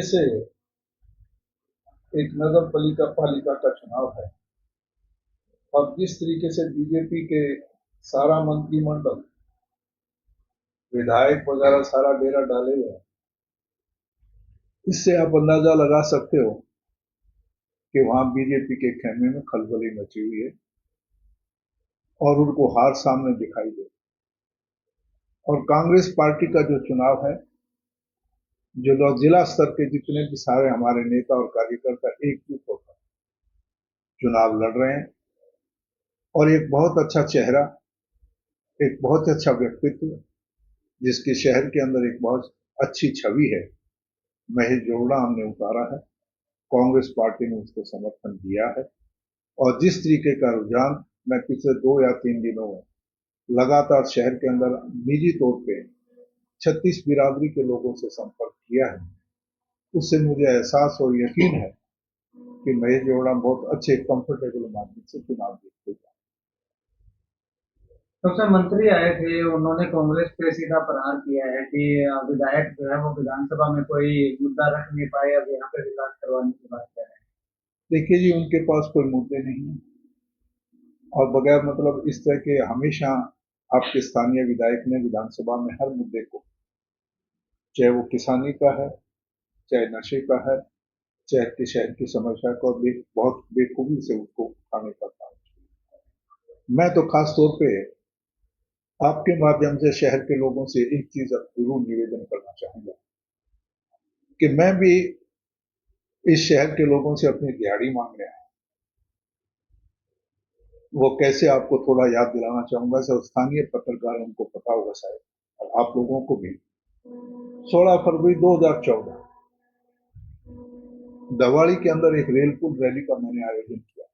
से एक नगर पालिका का चुनाव है और जिस तरीके से बीजेपी के सारा मंत्रिमंडल, विधायक वगैरह सारा डेरा डाले हुए हैं, इससे आप अंदाजा लगा सकते हो कि वहां बीजेपी के खेमे में खलबली मची हुई है और उनको हार सामने दिखाई दे। और कांग्रेस पार्टी का जो चुनाव है, जो लोग जिला स्तर के जितने भी सारे हमारे नेता और कार्यकर्ता एकजुट होकर चुनाव लड़ रहे हैं और एक बहुत अच्छा चेहरा, एक बहुत अच्छा व्यक्तित्व, जिसके शहर के अंदर एक बहुत अच्छी छवि है, महेश जोगड़ा हमने उतारा है। कांग्रेस पार्टी ने उसको समर्थन दिया है और जिस तरीके का रुझान मैं पिछले 2 या 3 दिनों में लगातार शहर के अंदर निजी तौर पे 36 बिरादरी के लोगों से संपर्क किया है, उससे मुझे एहसास और यकीन है कि महेश जोगड़ा बहुत अच्छे कंफर्टेबल मार्जिन से चुनाव जीतेगा। सबसे मंत्री आए थे, उन्होंने कांग्रेस पे सीधा प्रहार किया है कि विधायक जो है वो विधानसभा में कोई मुद्दा रख नहीं पाए, अब यहाँ पे विकास करवाने की बात कर रहे हैं। देखिए जी, उनके पास कोई मुद्दे नहीं है और बगैर मतलब इस तरह के हमेशा आपके स्थानीय विधायक ने विधानसभा में हर मुद्दे को, चाहे वो किसानी का है, चाहे नशे का है, चाहे कि शहर की समस्या को बहुत बेखूबी से उसको उठाने का काम। मैं तो खास तौर पे आपके माध्यम से शहर के लोगों से एक चीज जरूर निवेदन करना चाहूंगा कि मैं भी इस शहर के लोगों से अपनी दिहाड़ी मांग रहा हूं। वो कैसे आपको थोड़ा याद दिलाना चाहूंगा, सब स्थानीय पत्रकार उनको पता होगा शायद, और आप लोगों को भी। 16 फरवरी 2014 दवाड़ी के अंदर एक रेल पुल रैली का मैंने आयोजन किया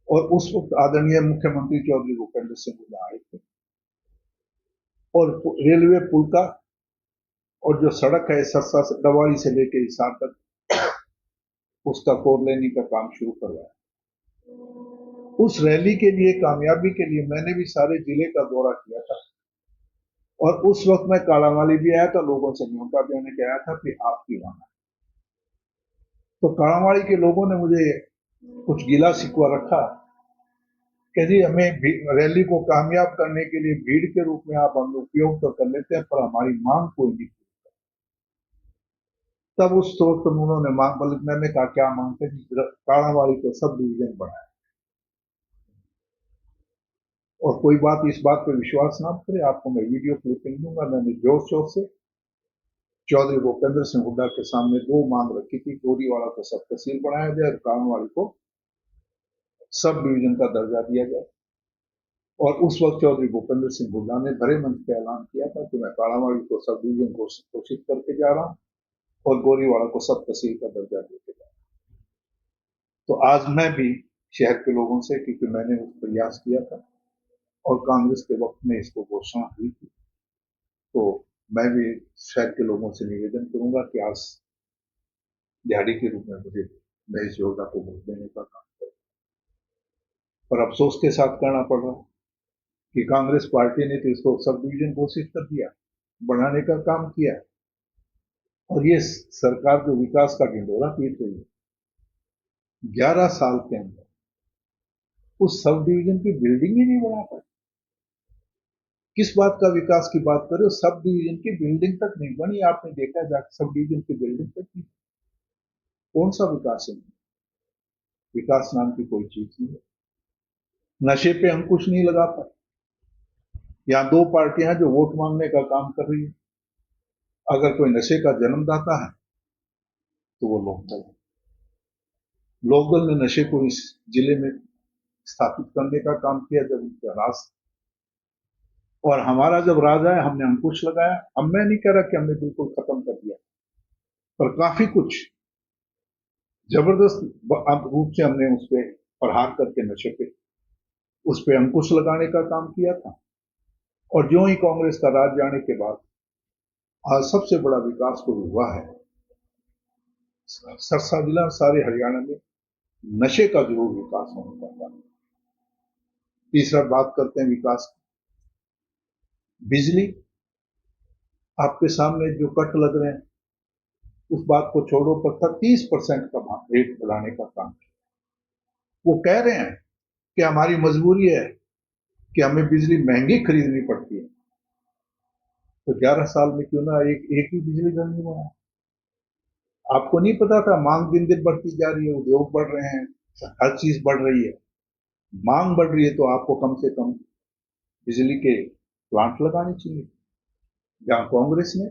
और उस वक्त आदरणीय मुख्यमंत्री चौधरी भूपेंद्र सिंह हुड्डा आए थे और रेलवे पुल का और जो सड़क है सरसा से दवाड़ी से लेके हिसार तक, उसका 4 लेनी का काम शुरू करवाया। उस रैली के लिए, कामयाबी के लिए मैंने भी सारे जिले का दौरा किया था और उस वक्त मैं कालामाली भी आया था, लोगों से न्योता देने के आया था कि आपकी वहां। तो कालामाली के लोगों ने मुझे कुछ गिला शिकवा रखा कि जी हमें रैली को कामयाब करने के लिए भीड़ के रूप में आप हम उपयोग तो कर लेते हैं, पर हमारी मांग कोई नहीं। तब उस वक्त उन्होंने मांग, बल्कि मैंने कहा क्या मांगते, कालामाली को सब डिवीजन बनाया। और कोई बात इस बात पर विश्वास ना करे, आपको मैं वीडियो क्लिपिंग दूंगा। मैंने जोर शोर से चौधरी भूपेंद्र सिंह हुड्डा के सामने 2 मांग रखी थी, गोरीवाड़ा को सब तहसील बनाया जाए और कालामाली को सब डिवीजन का दर्जा दिया जाए। और उस वक्त चौधरी भूपेंद्र सिंह हुड्डा ने भरे मंच पे ऐलान किया था कि मैं कालामाली को सब डिवीजन घोषित करके जा रहा हूं और गोरीवाड़ा को सब तहसील का दर्जा देके जा रहा हूं। तो आज मैं भी शहर के लोगों से, क्योंकि मैंने प्रयास किया था और कांग्रेस के वक्त में इसको घोषणा हुई थी, तो मैं भी शहर के लोगों से निवेदन करूंगा कि आज दिहाड़ी के रूप में मुझे महेश जोगड़ा को वोट देने का काम करें। पर अफसोस के साथ करना पड़ रहा है कि कांग्रेस पार्टी ने तो इसको सब डिवीजन घोषित कर दिया, बढ़ाने का काम किया, और ये सरकार जो विकास का ढिंडोरा पीट रही है, 11 साल के अंदर उस सब डिवीजन की बिल्डिंग ही नहीं बना पाई। किस बात का विकास की बात करें, सब डिवीजन की बिल्डिंग तक नहीं बनी। आपने देखा जाकर सब डिवीजन की बिल्डिंग तक नहीं। कौन सा विकास है? विकास नाम की कोई चीज नहीं है। नशे पे अंकुश नहीं लगा पाए। यहाँ 2 पार्टियां जो वोट मांगने का काम कर रही है। अगर कोई नशे का जन्मदाता है तो वो लोकदल है। लोकदल ने नशे को इस जिले में स्थापित करने का काम किया जब उनका राज, और हमारा जब राज आया हमने अंकुश लगाया। अब मैं नहीं कह रहा कि हमने बिल्कुल खत्म कर दिया, पर काफी कुछ जबरदस्त रूप से हमने उस पर प्रहार करके नशे पे उस पर अंकुश लगाने का काम किया था। और जो ही कांग्रेस का राज जाने के बाद आज सबसे बड़ा विकास तो हुआ है सरसा जिला, सारे हरियाणा में नशे का जरूर विकास होने का काम। तीसरा बात करते हैं विकास की। बिजली, आपके सामने जो कट लग रहे हैं, उस बात को छोड़ो पर 30% का रेट बढ़ाने का काम किया। वो कह रहे हैं कि हमारी मजबूरी है कि हमें बिजली महंगी खरीदनी पड़ती है, तो 11 साल में क्यों ना एक ही बिजली घर नहीं बना। आपको नहीं पता था मांग दिन दिन बढ़ती जा रही है, उद्योग बढ़ रहे हैं, हर चीज बढ़ रही है, मांग बढ़ रही है, तो आपको कम से कम बिजली के प्लांट लगाने चाहिए। जहां कांग्रेस ने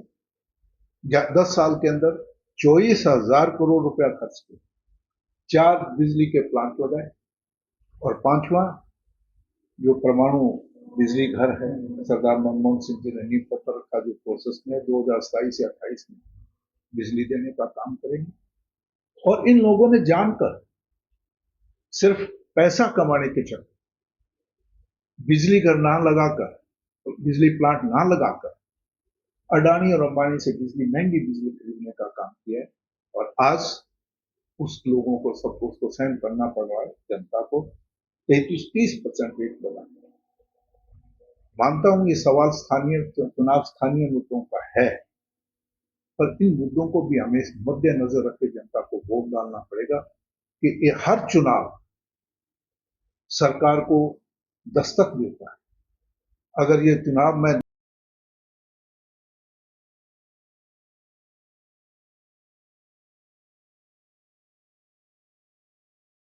10 साल के अंदर 24,000 करोड़ रुपया खर्च किया, 4 बिजली के प्लांट लगाए, और 5वां जो परमाणु बिजली घर है, सरदार मनमोहन सिंह जी ने नींव पत्थर रखा, जो प्रोसेस में 2027 या 28 में बिजली देने का काम करेंगे। और इन लोगों ने जानकर सिर्फ पैसा कमाने के चक्कर बिजली घर ना लगाकर, बिजली प्लांट ना लगाकर अडानी और अंबानी से महंगी बिजली खरीदने का काम किया है। और आज उस लोगों को सबको उसको सहन करना पड़ रहा है, जनता को 33-30% रेट लगाना। मानता हूं ये सवाल स्थानीय मुद्दों का है, पर इन मुद्दों को भी हमें मद्देनजर रख के जनता को वोट डालना पड़ेगा कि ये हर चुनाव सरकार को दस्तक देता है। अगर ये चुनाव में